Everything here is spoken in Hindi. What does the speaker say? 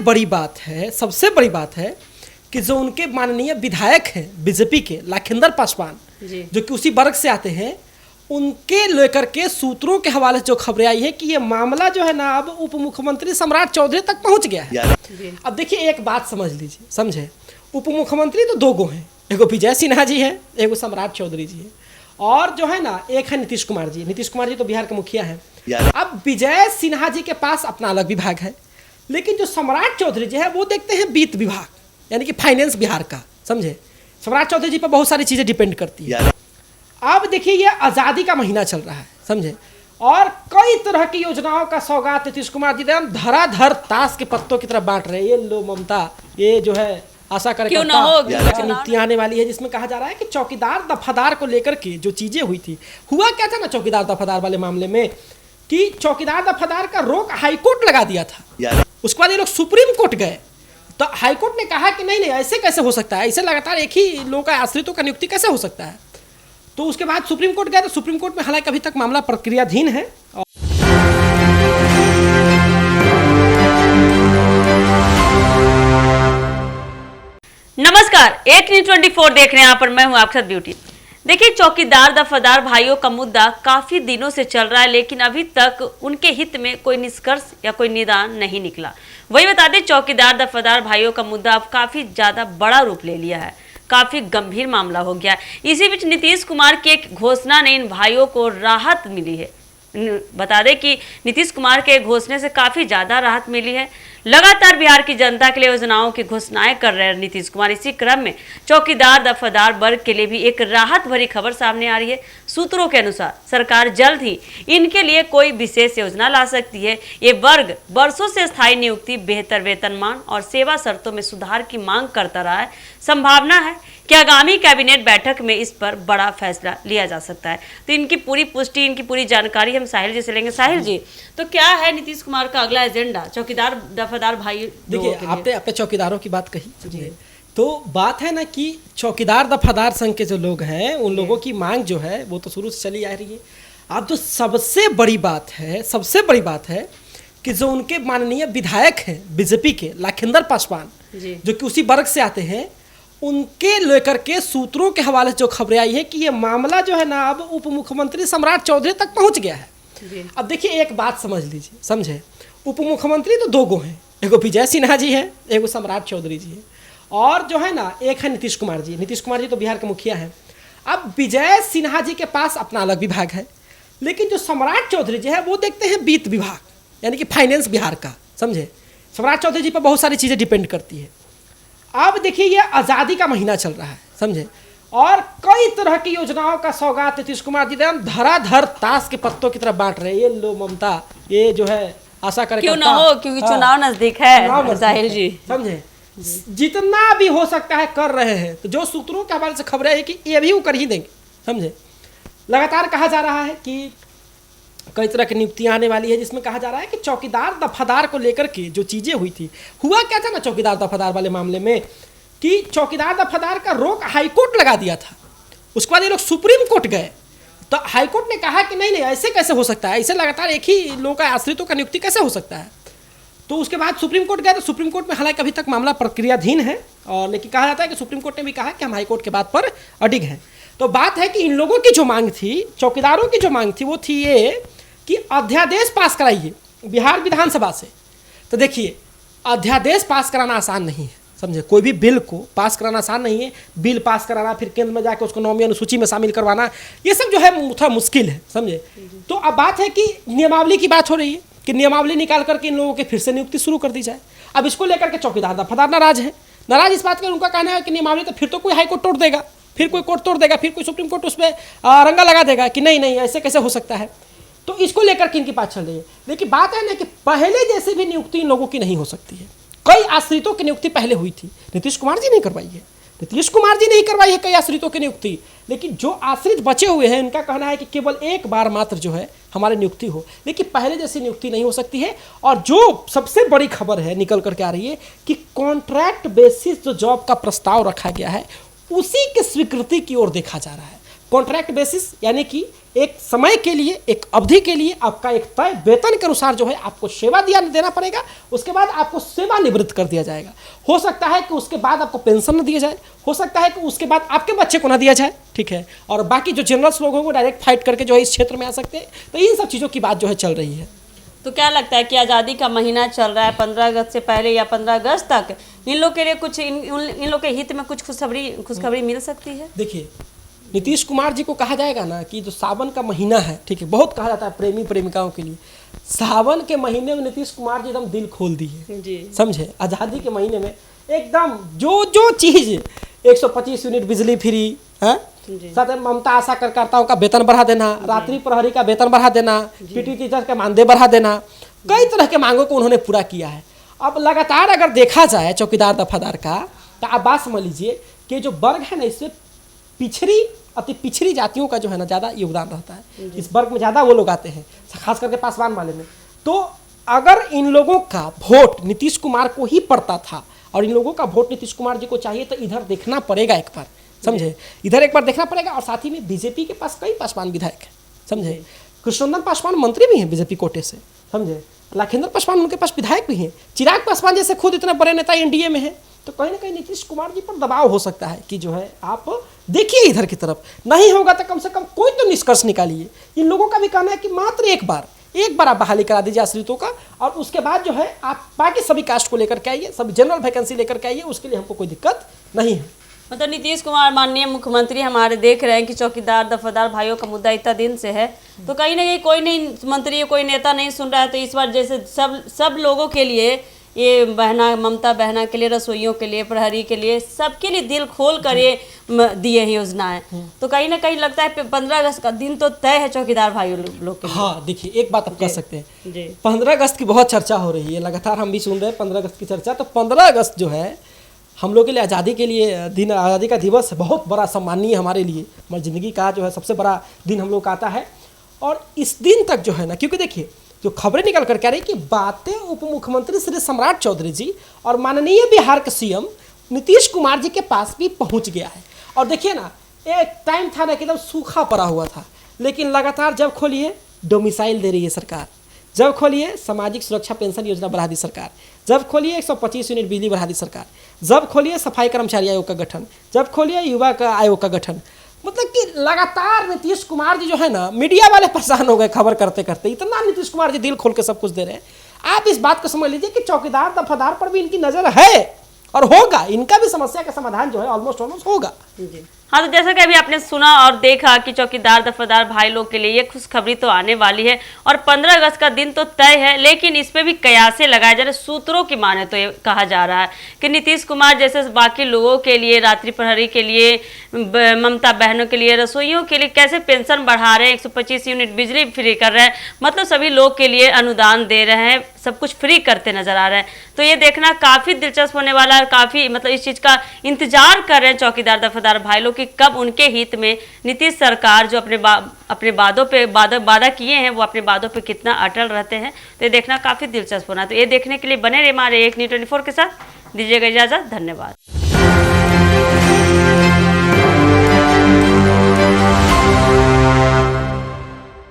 बड़ी बात है, सबसे बड़ी बात है कि जो उनके माननीय विधायक हैं बीजेपी के लखिंदर पासवान, जो कि उसी वर्ग से आते हैं, उनके लेकर के सूत्रों के हवाले से जो खबरें आई है कि ये मामला जो है ना अब उप मुख्यमंत्री सम्राट चौधरी तक पहुंच गया है। अब देखिए एक बात समझ लीजिए, समझे, उप मुख्यमंत्री तो दो गो हैं, एगो विजय सिन्हा जी है, एगो सम्राट चौधरी जी है, और जो है ना एक है नीतीश कुमार जी। नीतीश कुमार जी तो बिहार के मुखिया हैं। अब विजय सिन्हा जी के पास अपना अलग विभाग है, लेकिन जो सम्राट चौधरी जी है वो देखते हैं वित्त विभाग, यानी कि फाइनेंस बिहार का, समझे। सम्राट चौधरी जी पर बहुत सारी चीजें डिपेंड करती है। अब देखिए ये आज़ादी का महीना चल रहा है, समझे, और कई तरह की योजनाओं का सौगात नीतीश कुमार जी धराधर ताश के पत्तों की तरफ बांट रहे हैं। ये लो ममता, ये जो है आशा कार्यकर्ता नियुक्ति आने वाली है, जिसमें कहा जा रहा है कि चौकीदार दफादार को लेकर के जो चीजें हुई थी, हुआ क्या था ना चौकीदार दफादार वाले मामले में कि चौकीदार दफादार का रोक हाईकोर्ट लगा दिया था। उसके बाद ये लोग सुप्रीम कोर्ट गए, तो हाईकोर्ट ने कहा कि नहीं नहीं ऐसे कैसे हो सकता है, ऐसे लगातार एक ही लोगों का आश्रितों का नियुक्ति कैसे हो सकता है। तो उसके बाद सुप्रीम कोर्ट गए, तो सुप्रीम कोर्ट में हालांकि अभी तक मामला प्रक्रियाधीन है। नमस्कार, एक न्यूज 24 देख रहे हैं, यहाँ पर मैं हूँ आपके साथ ब्यूटी। देखिए, चौकीदार दफादार भाइयों का मुद्दा काफी दिनों से चल रहा है, लेकिन अभी तक उनके हित में कोई निष्कर्ष या कोई निदान नहीं निकला। वही बता दें, चौकीदार दफादार भाइयों का मुद्दा अब काफी ज्यादा बड़ा रूप ले लिया है, काफी गंभीर मामला हो गया। इसी बीच नीतीश कुमार की एक घोषणा ने इन भाइयों को राहत मिली है। बता दें कि नीतीश कुमार के घोषणे से काफी ज्यादा राहत मिली है। लगातार बिहार की जनता के लिए योजनाओं की घोषणाएं कर रहे हैं नीतीश कुमार। इसी क्रम में चौकीदार दफादार वर्ग के लिए भी एक राहत भरी खबर सामने आ रही है। सूत्रों के अनुसार सरकार जल्द ही इनके लिए कोई विशेष योजना ला सकती है। ये वर्ग वर्षों से स्थायी नियुक्ति, बेहतर वेतनमान और सेवा शर्तों में सुधार की मांग करता रहा है। संभावना है कि आगामी कैबिनेट बैठक में इस पर बड़ा फैसला लिया जा सकता है। तो इनकी पूरी पुष्टि, इनकी पूरी जानकारी हम साहिल जी से लेंगे। साहिल जी, तो क्या है नीतीश कुमार का अगला एजेंडा चौकीदार दफादार भाई? देखिए, आपने चौकीदारों की बात कही, तो बात है ना कि चौकीदार दफादार संघ के जो लोग हैं, उन लोगों की मांग जो है वो तो शुरू से चली आ रही है। अब जो सबसे बड़ी बात है कि जो उनके माननीय विधायक हैं बीजेपी के लखिंदर पासवान, जो कि उसी वर्ग से आते हैं, उनके लेकर के सूत्रों के हवाले से जो खबरें आई है कि ये मामला जो है ना अब उप मुख्यमंत्री सम्राट चौधरी तक पहुंच गया है। अब देखिए एक बात समझ लीजिए, समझे, उप मुख्यमंत्री तो दो गो हैं, एगो विजय सिन्हा जी है, एगो सम्राट चौधरी जी है, और जो है ना एक है नीतीश कुमार जी। नीतीश कुमार जी तो बिहार के मुखिया हैं। अब विजय सिन्हा जी के पास अपना अलग विभाग है, लेकिन जो सम्राट चौधरी जी है वो देखते हैं वित्त विभाग, यानी कि फाइनेंस बिहार का, समझे। सम्राट चौधरी जी पर बहुत सारी चीजें डिपेंड करती है। अब देखिए ये आज़ादी का महीना चल रहा है, समझे, और कई तरह की योजनाओं का सौगात नीतीश कुमार जी धराधर ताश के पत्तों की तरफ बांट रहे हैं। ये लो ममता, ये जो है आशा कार्यकर्ता, क्यों ना हो, क्योंकि चुनाव नजदीक है साहिल जी, समझे, जितना भी हो सकता है कर रहे हैं। तो जो सूत्रों के हवाले से खबरें है कि ये भी वो कर ही देंगे, समझे। लगातार कहा जा रहा है कि कई तरह की नियुक्तियां आने वाली है, जिसमें कहा जा रहा है कि चौकीदार दफादार को लेकर के जो चीजें हुई थी, हुआ क्या था ना चौकीदार दफादार वाले मामले में कि चौकीदार दफादार का रोक हाईकोर्ट लगा दिया था। उसके बाद ये लोग सुप्रीम कोर्ट गए, तो हाईकोर्ट ने कहा कि नहीं नहीं ऐसे कैसे हो सकता है, ऐसे लगातार एक ही लोगों का आश्रितों का नियुक्ति कैसे हो सकता है। तो उसके बाद सुप्रीम कोर्ट गए, तो सुप्रीम कोर्ट में हालांकि अभी तक मामला प्रक्रियाधीन है, और लेकिन कहा जाता है कि सुप्रीम कोर्ट ने भी कहा कि हम हाईकोर्ट के बात पर अडिग हैं। तो बात है कि इन लोगों की जो मांग थी, चौकीदारों की जो मांग थी, वो थी ये कि अध्यादेश पास कराइए बिहार विधानसभा से। तो देखिए, अध्यादेश पास कराना आसान नहीं है, समझे। कोई भी बिल को पास कराना आसान नहीं है। बिल पास कराना, फिर केंद्र में जाकर उसको 9वीं अनुसूची में शामिल करवाना, ये सब जो है थोड़ा मुश्किल है, समझे। तो अब बात है कि नियमावली की बात हो रही है कि नियमावली निकाल करके इन लोगों की फिर से नियुक्ति शुरू कर दी जाए। अब इसको लेकर के चौकीदार दफादार नाराज है। नाराज इस बात का, उनका कहना है कि नियमावली तो फिर तो कोई हाईकोर्ट तोड़ देगा, फिर कोई कोर्ट तोड़ देगा, फिर कोई सुप्रीम कोर्ट उस पर रंगा लगा देगा कि नहीं नहीं ऐसे कैसे हो सकता है। तो इसको लेकर के इनकी बात चल रही है। लेकिन बात है ना कि पहले जैसे भी नियुक्ति इन लोगों की नहीं हो सकती है। कई आश्रितों की नियुक्ति पहले हुई थी, नीतीश कुमार जी नहीं करवाई है, कई आश्रितों की नियुक्ति। लेकिन जो आश्रित बचे हुए हैं, उनका कहना है कि केवल एक बार मात्र जो है हमारी नियुक्ति हो, लेकिन पहले जैसी नियुक्ति नहीं हो सकती है। और जो सबसे बड़ी खबर है निकल करके आ रही है कि कॉन्ट्रैक्ट बेसिस जो जॉब का प्रस्ताव रखा गया है, उसी की स्वीकृति की ओर देखा जा रहा है। कॉन्ट्रैक्ट बेसिस, यानी कि एक समय के लिए, एक अवधि के लिए आपका एक तय वेतन के अनुसार जो है आपको सेवा देना पड़ेगा। उसके बाद आपको सेवानिवृत्त कर दिया जाएगा। हो सकता है कि उसके बाद आपको पेंशन न दिया जाए, हो सकता है कि उसके बाद आपके बच्चे को ना दिया जाए, ठीक है। और बाकी जो जनरल्स लोग होंगे डायरेक्ट फाइट करके जो है इस क्षेत्र में आ सकते हैं। तो इन सब चीज़ों की बात जो है चल रही है। तो क्या लगता है कि आज़ादी का महीना चल रहा है, 15 अगस्त से पहले या 15 अगस्त तक इन लोग के लिए कुछ इन लोग के हित में कुछ खुशखबरी मिल सकती है? देखिए, नीतीश कुमार जी को कहा जाएगा ना कि जो सावन का महीना है, ठीक है, बहुत कहा जाता है प्रेमी प्रेमिकाओं के लिए। सावन के महीने में नीतीश कुमार जी एकदम दिल खोल दिए जी, समझे। आज़ादी के महीने में एकदम जो चीज़ 125 यूनिट बिजली फ्री है, साथ में ममता आशा कार्यकर्ताओं का वेतन बढ़ा देना, रात्रि प्रहरी का वेतन बढ़ा देना, पीटी टीचर के मानदेय बढ़ा देना, कई तरह के मांगों को उन्होंने पूरा किया है। अब लगातार अगर देखा जाए चौकीदार दफादार का, तो आप बात समझ लीजिए कि जो वर्ग है ना, इससे अति पिछड़ी जातियों का जो है ना ज़्यादा योगदान रहता है। इस वर्ग में ज़्यादा वो लोग आते हैं, खास करके पासवान वाले में। तो अगर इन लोगों का वोट नीतीश कुमार को ही पड़ता था और इन लोगों का वोट नीतीश कुमार जी को चाहिए, तो इधर देखना पड़ेगा एक बार, समझे, इधर एक बार देखना पड़ेगा। और साथ ही में बीजेपी के पास कई पासवान विधायक हैं, समझे। कृष्णनंदन पासवान मंत्री भी हैं बीजेपी कोटे से, समझे। लाखेंद्र पासवान उनके पास विधायक भी हैं। चिराग पासवान जैसे खुद इतने बड़े नेता एनडीए में हैं। तो कहीं ना कहीं नीतीश कुमार जी पर दबाव हो सकता है कि जो है आप देखिए इधर की तरफ। नहीं होगा तो कम से कम कोई तो निष्कर्ष निकालिए। इन लोगों का भी कहना है कि मात्र एक बार आप बहाली करा दीजिए आश्रितों का, और उसके बाद जो है आप बाकी सभी कास्ट को लेकर के आइए, सभी जनरल वैकेंसी लेकर के आइए, उसके लिए हमको कोई दिक्कत नहीं है। मतलब नीतीश कुमार माननीय मुख्यमंत्री हमारे देख रहे हैं कि चौकीदार दफादार भाइयों का मुद्दा इतना दिन से है, तो कहीं ना कहीं कोई नहीं मंत्री, कोई नेता नहीं सुन रहा है। तो इस बार जैसे सब लोगों के लिए, ये बहना, ममता बहना के लिए, रसोइयों के लिए, प्रहरी के लिए, सबके लिए दिल खोल कर ये दिए हैं योजनाएं। तो कहीं ना कहीं लगता है 15 अगस्त का दिन तो तय है चौकीदार भाइयों लोग के लिए। हाँ देखिए, एक बात आप कह सकते हैं, 15 अगस्त की बहुत चर्चा हो रही है, लगातार हम भी सुन रहे हैं 15 अगस्त की चर्चा। तो 15 अगस्त जो है हम लोग के लिए आज़ादी के लिए दिन, आज़ादी का दिवस बहुत बड़ा सम्मानीय हमारे लिए, हमारी ज़िंदगी का जो है सबसे बड़ा दिन हम लोग का आता है। और इस दिन तक जो है ना, क्योंकि देखिए जो खबरें निकल कर कह रही कि बातें उप मुख्यमंत्री श्री सम्राट चौधरी जी और माननीय बिहार के सीएम नीतीश कुमार जी के पास भी पहुंच गया है। और देखिए ना, एक टाइम था ना कि एकदम सूखा पड़ा हुआ था, लेकिन लगातार जब खोलिए डोमिसाइल दे रही है सरकार, जब खोलिए सामाजिक सुरक्षा पेंशन योजना बढ़ा दी सरकार, जब खोलिए 125 यूनिट बिजली बढ़ा दी सरकार, जब खोलिए सफाई कर्मचारी आयोग का गठन, जब खोलिए युवा का आयोग का गठन। मतलब कि लगातार नीतीश कुमार जी जो है ना, मीडिया वाले परेशान हो गए खबर करते करते, इतना नीतीश कुमार जी दिल खोल के सब कुछ दे रहे हैं। आप इस बात को समझ लीजिए कि चौकीदार दफादार पर भी इनकी नज़र है और होगा, इनका भी समस्या का समाधान जो है ऑलमोस्ट होगा। हाँ, तो जैसा कि अभी आपने सुना और देखा कि चौकीदार दफादार भाई लोग के लिए ये खुशखबरी तो आने वाली है और 15 अगस्त का दिन तो तय है, लेकिन इस पे भी कयासे लगाए जा रहे। सूत्रों की माने तो ये कहा जा रहा है कि नीतीश कुमार जैसे बाकी लोगों के लिए, रात्रि प्रहरी के लिए, ममता बहनों के लिए, रसोइयों के लिए कैसे पेंशन बढ़ा रहे हैं, 125 यूनिट बिजली फ्री कर रहे हैं, मतलब सभी लोग के लिए अनुदान दे रहे हैं, सब कुछ फ्री करते नजर आ रहे हैं। तो ये देखना काफ़ी दिलचस्प होने वाला है, काफ़ी मतलब इस चीज़ का इंतजार कर रहे हैं चौकीदार दफादार भाई लोग कि कब उनके हित में नीतीश सरकार जो अपने वादों पे वादा किए हैं वो अपने वादों पे कितना अटल रहते हैं। तो ये देखना काफ़ी दिलचस्प होना। तो ये देखने के लिए बने रहे हमारे एक न्यूज़ 24 के साथ। दीजिएगा इजाज़त, धन्यवाद।